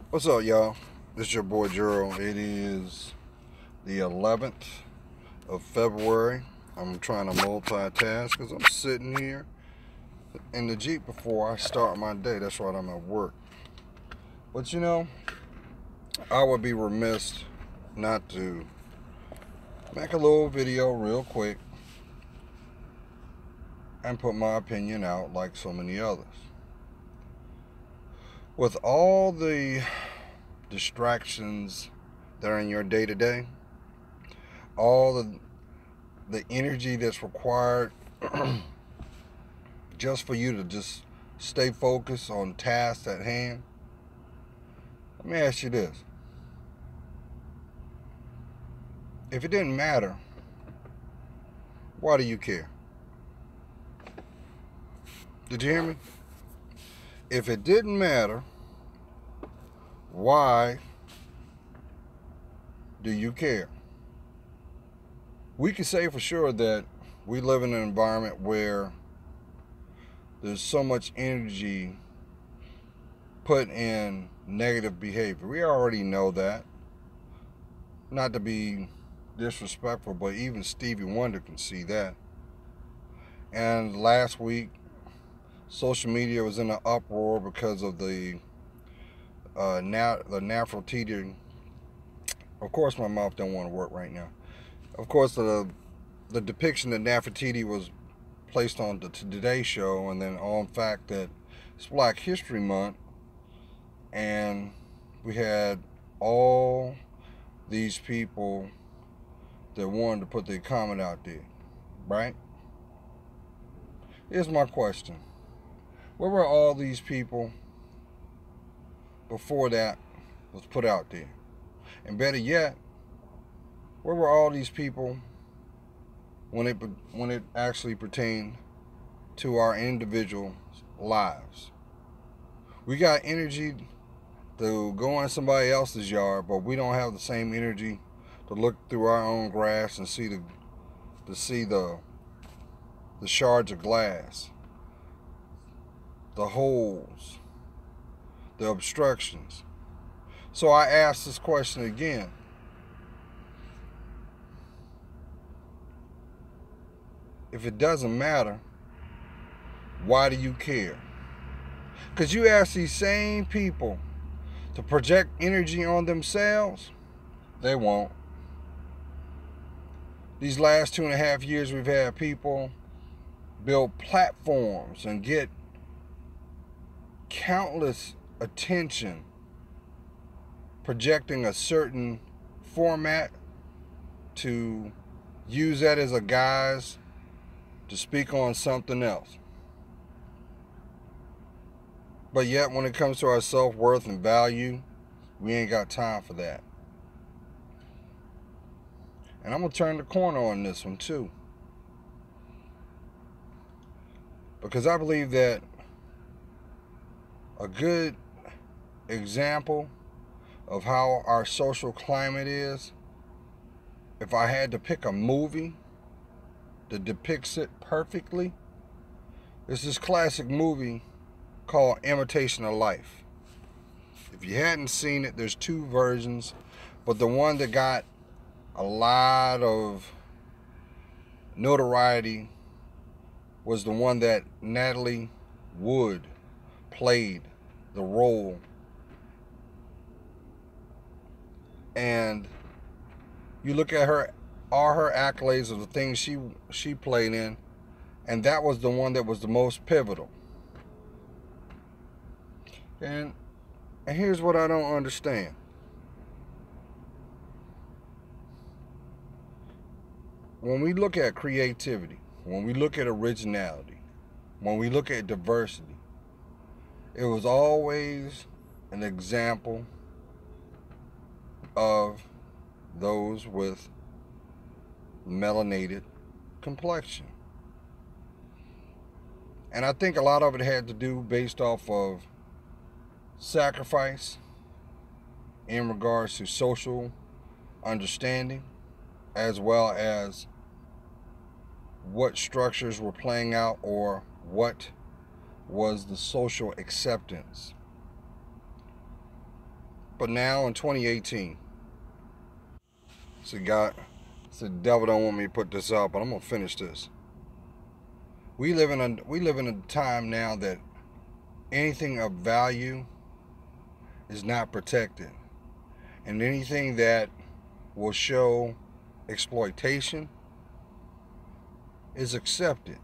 What's up, y'all? This is your boy Gerald. It is the 11th of February. I'm trying to multitask because I'm sitting here in the Jeep before I start my day. That's right, I'm at work. But I would be remiss not to make a little video real quick and put my opinion out like so many others. With all the distractions that are in your day to day, all the energy that's required just for you to just stay focused on tasks at hand, let me ask you this. If it didn't matter, why do you care? Did you hear me? If it didn't matter, why do you care? We can say for sure that we live in an environment where there's so much energy put in negative behavior. We already know that. Not to be disrespectful, but even Stevie Wonder can see that. And last week, social media was in an uproar because of the Nefertiti. Of course, my mouth don't want to work right now. Of course, the depiction of Nefertiti was placed on the Today Show, and then on fact that it's Black History Month, and we had all these people that wanted to put their comment out there, right? Here's my question. Where were all these people before that was put out there? And better yet, where were all these people when it actually pertained to our individual lives? We got energy to go in somebody else's yard, but we don't have the same energy to look through our own grass and see the shards of glass, the holes, the obstructions. So I ask this question again. If it doesn't matter, why do you care? Because you ask these same people to project energy on themselves, they won't. These last 2.5 years, we've had people build platforms and get countless attention projecting a certain format to use that as a guise to speak on something else. But yet, when it comes to our self-worth and value, we ain't got time for that. And I'm going to turn the corner on this one too. Because I believe that a good example of how our social climate is, if I had to pick a movie that depicts it perfectly, it's this classic movie called Imitation of Life. If you hadn't seen it, there's two versions, but the one that got a lot of notoriety was the one that Natalie Wood played the role. And you look at all her accolades of the things she played in, and that was the one that was the most pivotal. And here's what I don't understand. When we look at creativity, when we look at originality, when we look at diversity, it was always an example of those with melanated complexion. And I think a lot of it had to do based off of sacrifice in regards to social understanding, as well as what structures were playing out or what was the social acceptance. But now in 2018, God, the devil don't want me to put this out, but I'm gonna finish this. We live in a time now that anything of value is not protected, and anything that will show exploitation is accepted,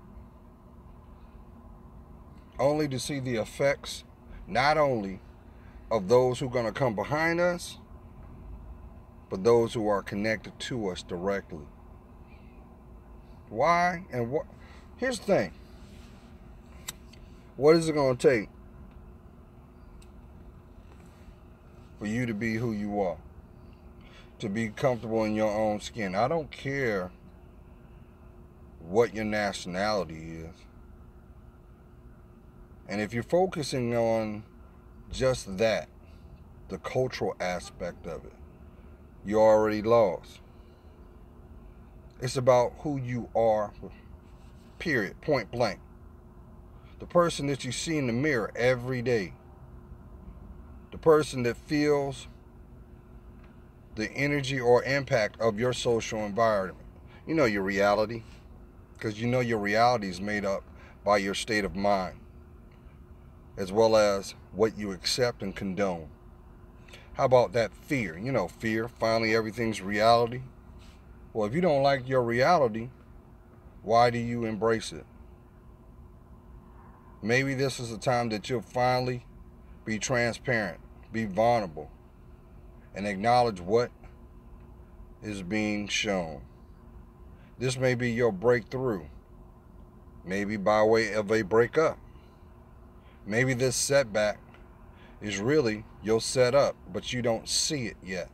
only to see the effects not only of those who are going to come behind us, but those who are connected to us directly. Why and what? Here's the thing. What is it going to take for you to be who you are? To be comfortable in your own skin? I don't care what your nationality is. And if you're focusing on just that, the cultural aspect of it, you're already lost. It's about who you are, period, point blank. The person that you see in the mirror every day. The person that feels the energy or impact of your social environment. You know your reality, because you know your reality is made up by your state of mind, as well as what you accept and condone. How about that fear? You know, fear, finally everything's reality. Well, if you don't like your reality, why do you embrace it? Maybe this is a time that you'll finally be transparent, be vulnerable, and acknowledge what is being shown. This may be your breakthrough, maybe by way of a breakup. Maybe this setback is really your setup, but you don't see it yet.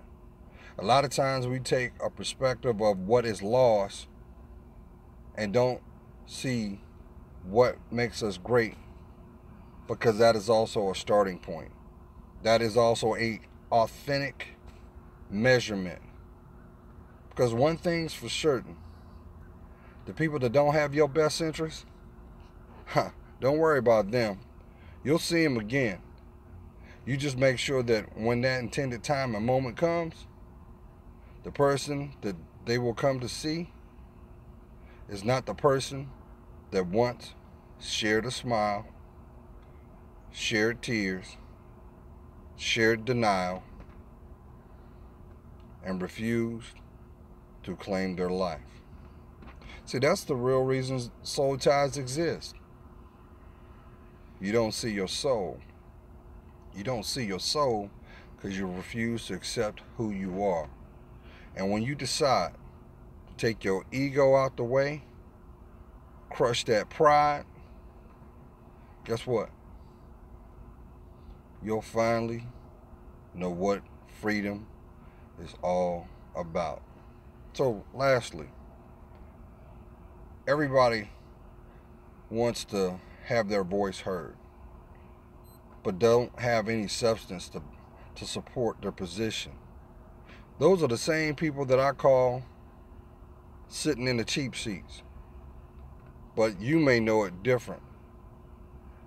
A lot of times we take a perspective of what is lost and don't see what makes us great, because that is also a starting point. That is also a authentic measurement. Because one thing's for certain, the people that don't have your best interest, don't worry about them. You'll see them again. You just make sure that when that intended time and moment comes, the person that they will come to see is not the person that once shared a smile, shared tears, shared denial, and refused to claim their life. See, that's the real reason soul ties exist. You don't see your soul. You don't see your soul because you refuse to accept who you are. And when you decide to take your ego out the way, crush that pride, guess what? You'll finally know what freedom is all about. So lastly, everybody wants to have their voice heard, but don't have any substance to support their position. Those are the same people that I call sitting in the cheap seats. But you may know it different.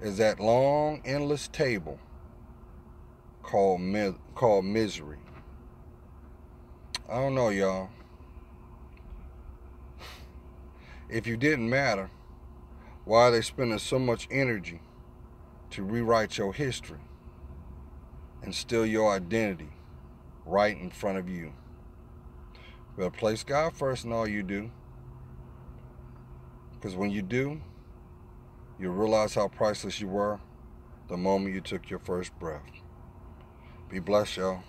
Is that long, endless table called misery. I don't know, y'all. If you didn't matter, why are they spending so much energy to rewrite your history and steal your identity right in front of you? Well, place God first in all you do, because when you do, you'll realize how priceless you were the moment you took your first breath. Be blessed, y'all.